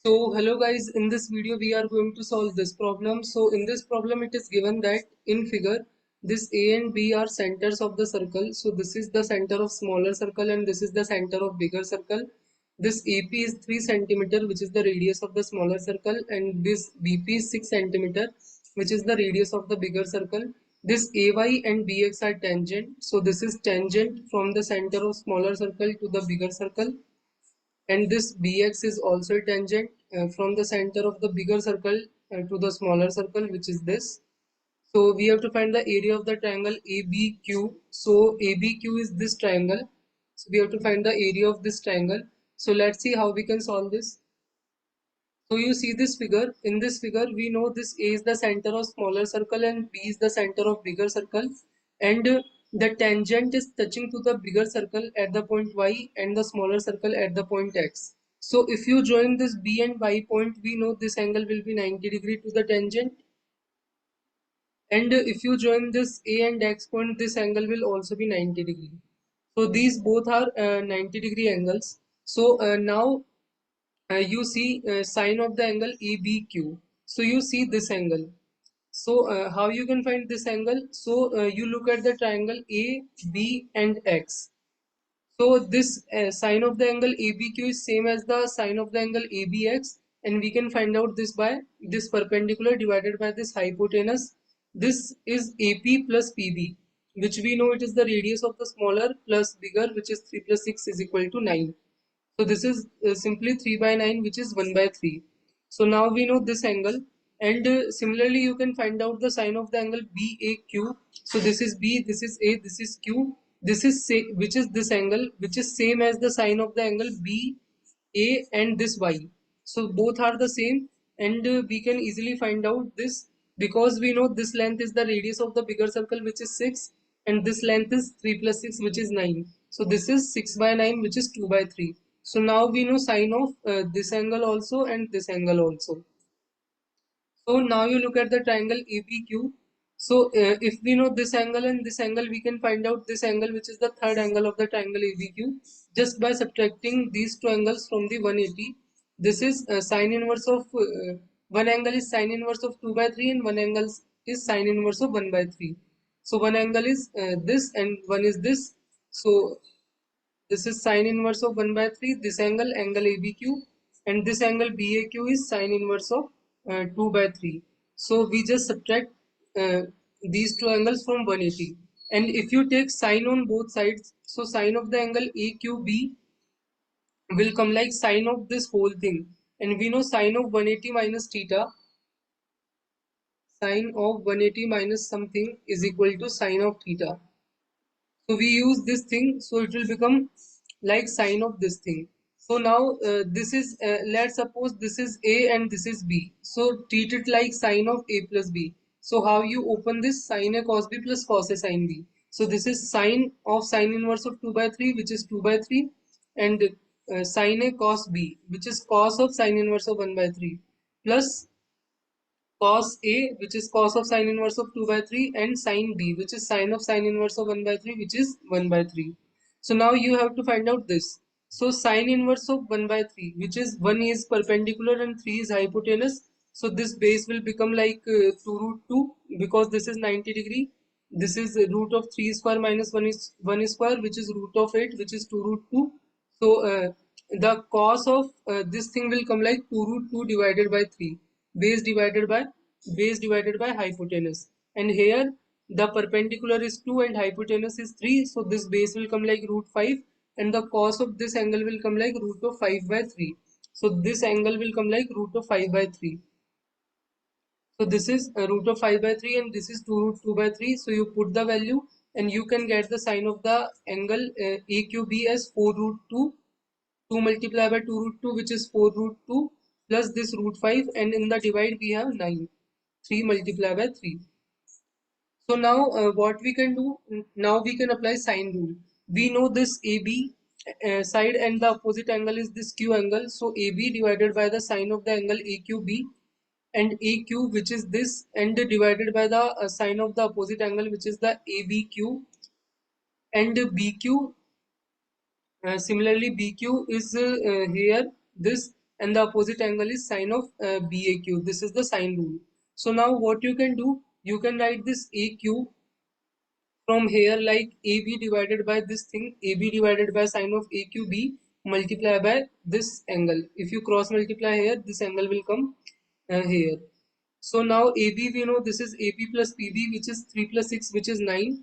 So hello guys, in this video we are going to solve this problem. So in this problem it is given that in figure this A and B are centers of the circle. So this is the center of smaller circle and this is the center of bigger circle. This AP is 3 centimeter, which is the radius of the smaller circle, and this BP is 6 centimeter, which is the radius of the bigger circle. This AY and BX are tangent. So this is tangent from the center of smaller circle to the bigger circle, and this bx is also tangent from the center of the bigger circle to the smaller circle, which is this. So we have to find the area of the triangle ABQ. So ABQ is this triangle, so we have to find the area of this triangle. So let's see how we can solve this. So you see this figure. In this figure, we know this A is the center of smaller circle and B is the center of bigger circle, and the tangent is touching to the bigger circle at the point Y and the smaller circle at the point X. So if you join this B and Y point, we know this angle will be 90 degree to the tangent, and if you join this A and X point, this angle will also be 90 degree. So these both are 90 degree angles. So now you see sine of the angle ABQ. So you see this angle. So how you can find this angle? So you look at the triangle A, B and X. So this sine of the angle ABQ is same as the sine of the angle ABX, and we can find out this by this perpendicular divided by this hypotenuse. This is AP plus PB, which we know it is the radius of the smaller plus bigger, which is 3 plus 6 is equal to 9. So this is simply 3 by 9, which is 1 by 3. So now we know this angle, and similarly you can find out the sine of the angle BAQ. So this is B, this is A, this is Q. This is which is this angle, which is same as the sine of the angle BA and this Y. So both are the same, and we can easily find out this because we know this length is the radius of the bigger circle, which is 6, and this length is 3 plus 6, which is 9. So this is 6 by 9, which is 2 by 3. So now we know sine of this angle also and this angle also. So now you look at the triangle APQ. So if we know this angle and this angle, we can find out this angle, which is the third angle of the triangle ABQ, just by subtracting these two angles from the 180. This is sine inverse of one angle is sine inverse of 2 by 3 and one angle is sine inverse of 1 by 3. So one angle is this and one is this. So this is sine inverse of 1 by 3, this angle ABQ, and this angle BAQ is sine inverse of 2 by 3. So we just subtract uh, these two angles from 180. And if you take sine on both sides, so sine of the angle AQB will come like sine of this whole thing. And we know sine of 180 minus theta, sine of 180 minus something is equal to sine of theta. So we use this thing, so it will become like sine of this thing. So now this is, let's suppose this is A and this is B. So treat it like sine of A plus B. So how you open this, sine A cos B plus cos A sine B. So this is sine of sine inverse of 2 by 3, which is 2 by 3, and sine A cos B, which is cos of sine inverse of 1 by 3, plus cos A, which is cos of sine inverse of 2 by 3, and sine B, which is sine of sine inverse of 1 by 3, which is 1 by 3. So now you have to find out this. So sine inverse of 1 by 3, which is 1 is perpendicular and 3 is hypotenuse. So this base will become like 2 root 2 because this is 90 degree. This is root of 3 square minus 1 is 1 square, which is root of 8, which is 2 root 2. So the cos of this thing will come like 2 root 2 divided by 3, base divided by hypotenuse, and here the perpendicular is 2 and hypotenuse is 3, so this base will come like root 5, and the cos of this angle will come like root of 5 by 3. So this angle will come like root of 5 by 3. So this is root of 5 by 3 and this is 2 root 2 by 3. So you put the value and you can get the sine of the angle AQB as 4 root 2. 2 multiplied by 2 root 2, which is 4 root 2, plus this root 5, and in the divide we have 9. 3 multiplied by 3. So now what we can do, now we can apply sine rule. We know this AB side and the opposite angle is this Q angle. So AB divided by the sine of the angle AQB, and AQ, which is this, and divided by the sine of the opposite angle, which is the ABQ, and BQ. Similarly, BQ is here this, and the opposite angle is sine of BAQ. This is the sine rule. So now what you can do, you can write this AQ from here like AB divided by this thing, AB divided by sine of AQB multiply by this angle. If you cross multiply here, this angle will come here. So now AB we know this is AB plus PB, which is 3 plus 6, which is 9.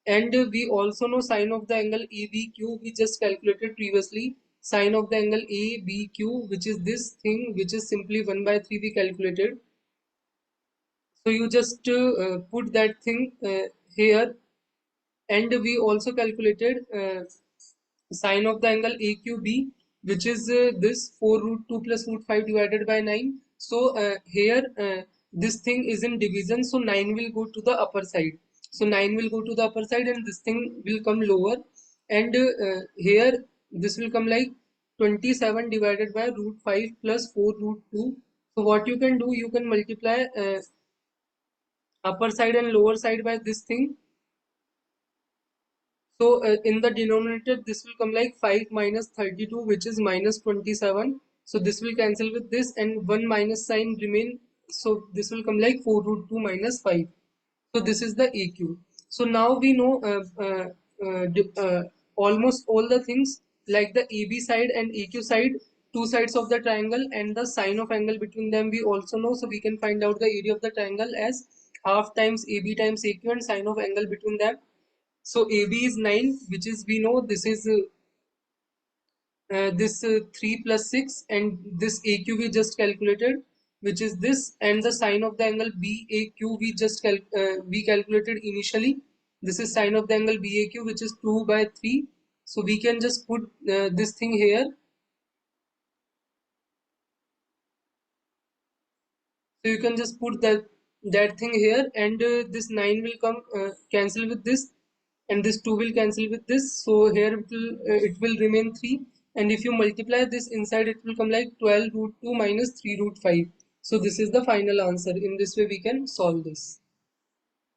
And we also know sine of the angle ABQ, we just calculated previously. Sine of the angle ABQ, which is this thing, which is simply 1 by 3 we calculated. So you just put that thing here, and we also calculated sine of the angle AQB, which is this 4 root 2 plus root 5 divided by 9. So here this thing is in division, so 9 will go to the upper side. So 9 will go to the upper side and this thing will come lower. And here this will come like 27 divided by root 5 plus 4 root 2. So what you can do, you can multiply upper side and lower side by this thing. So in the denominator, this will come like 5 minus 32, which is minus 27. So this will cancel with this, and 1 minus sign remain. So this will come like 4 root 2 minus 5. So this is the AQ. So now we know almost all the things like the AB side and AQ side, two sides of the triangle, and the sine of angle between them we also know. So we can find out the area of the triangle as half times AB times AQ and sine of angle between them. So AB is 9, which is we know this is this 3 plus 6, and this AQ we just calculated, which is this, and the sine of the angle BAQ we calculated initially. This is sine of the angle BAQ, which is 2 by 3. So we can just put this thing here. So you can just put that thing here, and this 9 will come cancel with this, and this 2 will cancel with this. So here it will remain 3, and if you multiply this inside, it will come like 12 root 2 minus 3 root 5. So this is the final answer. In this way we can solve this.